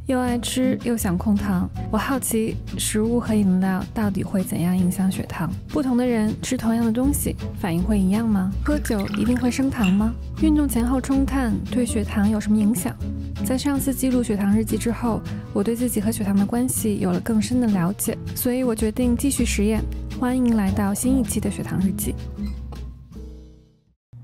又爱吃又想控糖，我好奇食物和饮料到底会怎样影响血糖？不同的人吃同样的东西，反应会一样吗？喝酒一定会升糖吗？运动前后冲碳对血糖有什么影响？在上次记录血糖日记之后，我对自己和血糖的关系有了更深的了解，所以我决定继续实验。欢迎来到新一期的血糖日记。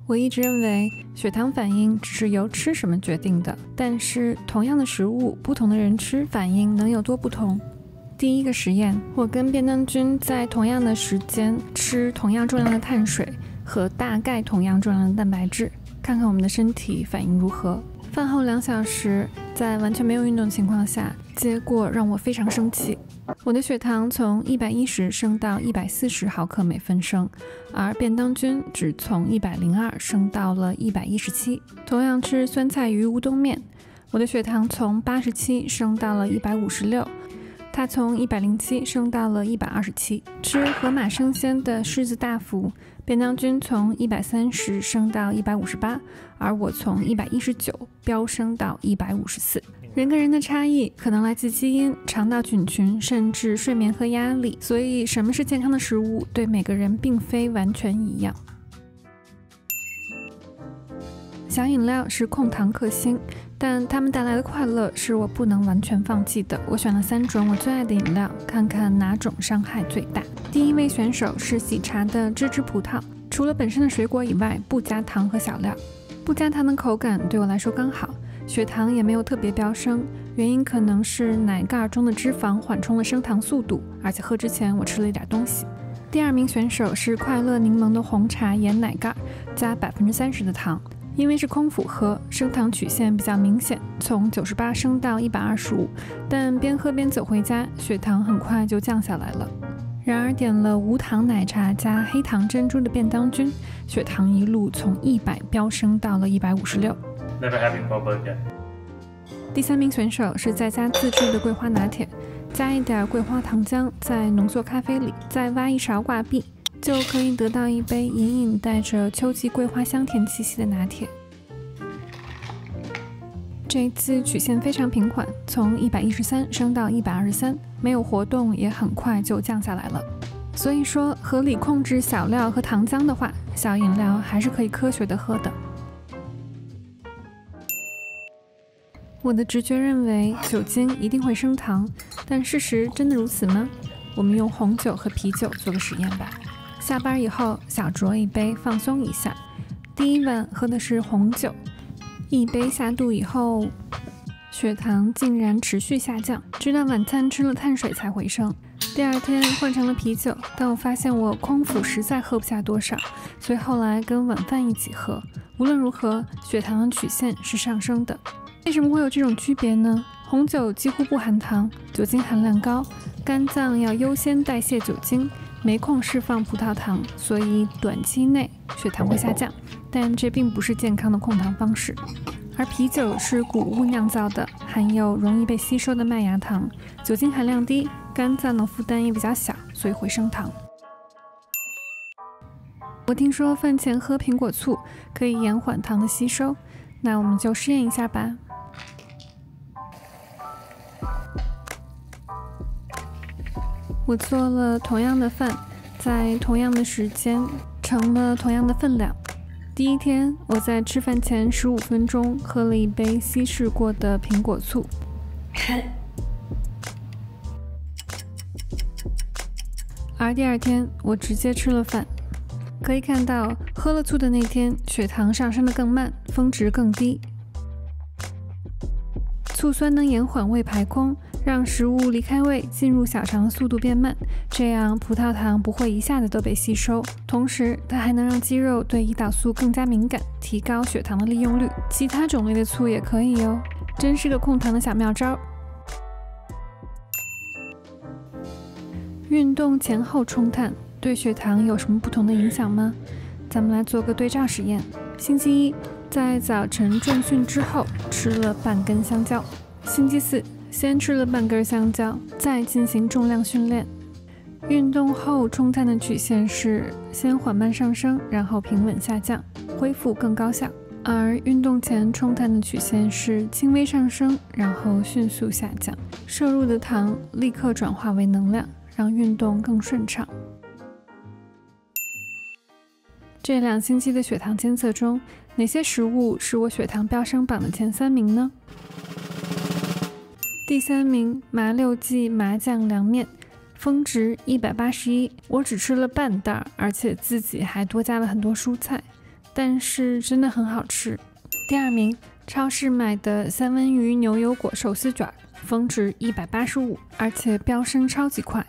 我一直认为血糖反应只是由吃什么决定的，但是同样的食物，不同的人吃，反应能有多不同？第一个实验，我跟便当君在同样的时间吃同样重量的碳水和大概同样重量的蛋白质，看看我们的身体反应如何。饭后2小时，在完全没有运动情况下，结果让我非常生气。我的血糖从110升到140毫克每分升，而便当君只从102升到了117。同样吃酸菜鱼乌冬面，我的血糖从87升到了156，他从107升到了127。吃盒马生鲜的狮子大福，便当君从130升到158，而我从119飙升到154。人跟人的差异可能来自基因、肠道菌群，甚至睡眠和压力，所以什么是健康的食物，对每个人并非完全一样。小饮料是控糖克星，但它们带来的快乐是我不能完全放弃的。我选了3种我最爱的饮料，看看哪种伤害最大。第一位选手是喜茶的芝芝葡萄，除了本身的水果以外，不加糖和小料。不加糖的口感对我来说刚好，血糖也没有特别飙升，原因可能是奶盖中的脂肪缓冲了升糖速度，而且喝之前我吃了一点东西。第2名选手是快乐柠檬的红茶盐奶盖，加30%的糖。因为是空腹喝，升糖曲线比较明显，从98升到125，但边喝边走回家，血糖很快就降下来了。然而点了无糖奶茶加黑糖珍珠的便当君，血糖一路从100飙升到了156。第3名选手是在家自制的桂花拿铁，加一点桂花糖浆在浓缩咖啡里，再挖一勺挂壁，就可以得到一杯隐隐带着秋季桂花香甜气息的拿铁。这一次曲线非常平缓，从113升到123，没有活动也很快就降下来了。所以说，合理控制小料和糖浆的话，小饮料还是可以科学的喝的。我的直觉认为酒精一定会升糖，但事实真的如此吗？我们用红酒和啤酒做个实验吧。下班以后小酌一杯放松一下，第1碗喝的是红酒，1杯下肚以后血糖竟然持续下降，直到晚餐吃了碳水才回升。第2天换成了啤酒，但我发现我空腹实在喝不下多少，所以后来跟晚饭一起喝。无论如何，血糖的曲线是上升的。为什么会有这种区别呢？红酒几乎不含糖，酒精含量高，肝脏要优先代谢酒精，没空释放葡萄糖，所以短期内血糖会下降，但这并不是健康的控糖方式。而啤酒是谷物酿造的，含有容易被吸收的麦芽糖，酒精含量低，肝脏的负担也比较小，所以会升糖。我听说饭前喝苹果醋可以延缓糖的吸收，那我们就试验一下吧。我做了同样的饭，在同样的时间，盛了同样的分量。第1天，我在吃饭前15分钟喝了一杯稀释过的苹果醋。而第2天，我直接吃了饭。可以看到，喝了醋的那天，血糖上升得更慢，峰值更低。醋酸能延缓胃排空，让食物离开胃进入小肠的速度变慢，这样葡萄糖不会一下子都被吸收。同时，它还能让肌肉对胰岛素更加敏感，提高血糖的利用率。其他种类的醋也可以哦，真是个控糖的小妙招。运动前后冲碳对血糖有什么不同的影响吗？咱们来做个对照实验。星期一，在早晨重训之后吃了半根香蕉。星期四，先吃了半根香蕉，再进行重量训练。运动后冲碳的曲线是先缓慢上升，然后平稳下降，恢复更高效。而运动前冲碳的曲线是轻微上升，然后迅速下降，摄入的糖立刻转化为能量，让运动更顺畅。这2星期的血糖监测中，哪些食物是我血糖飙升榜的前3名呢？第3名，麻六记麻酱凉面，峰值181，我只吃了半袋，而且自己还多加了很多蔬菜，但是真的很好吃。第2名，超市买的三文鱼牛油果寿司卷，峰值185，而且飙升超级快。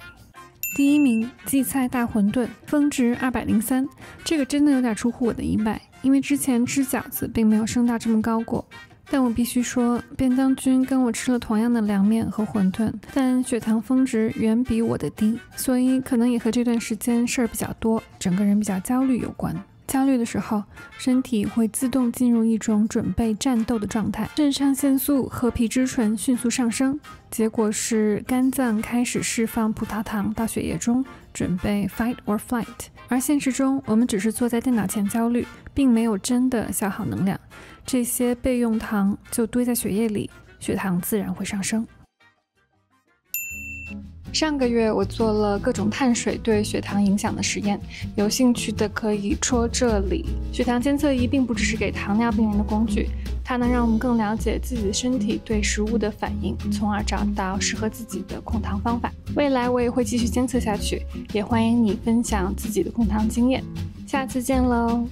第1名，荠菜大馄饨，峰值203，这个真的有点出乎我的意外，因为之前吃饺子并没有升到这么高过。但我必须说，便当君跟我吃了同样的凉面和馄饨，但血糖峰值远比我的低，所以可能也和这段时间事儿比较多，整个人比较焦虑有关。焦虑的时候，身体会自动进入一种准备战斗的状态，肾上腺素和皮质醇迅速上升，结果是肝脏开始释放葡萄糖到血液中，准备 fight or flight。而现实中，我们只是坐在电脑前焦虑，并没有真的消耗能量，这些备用糖就堆在血液里，血糖自然会上升。上个月我做了各种碳水对血糖影响的实验，有兴趣的可以戳这里。血糖监测仪并不只是给糖尿病人的工具，它能让我们更了解自己的身体对食物的反应，从而找到适合自己的控糖方法。未来我也会继续监测下去，也欢迎你分享自己的控糖经验。下次见喽！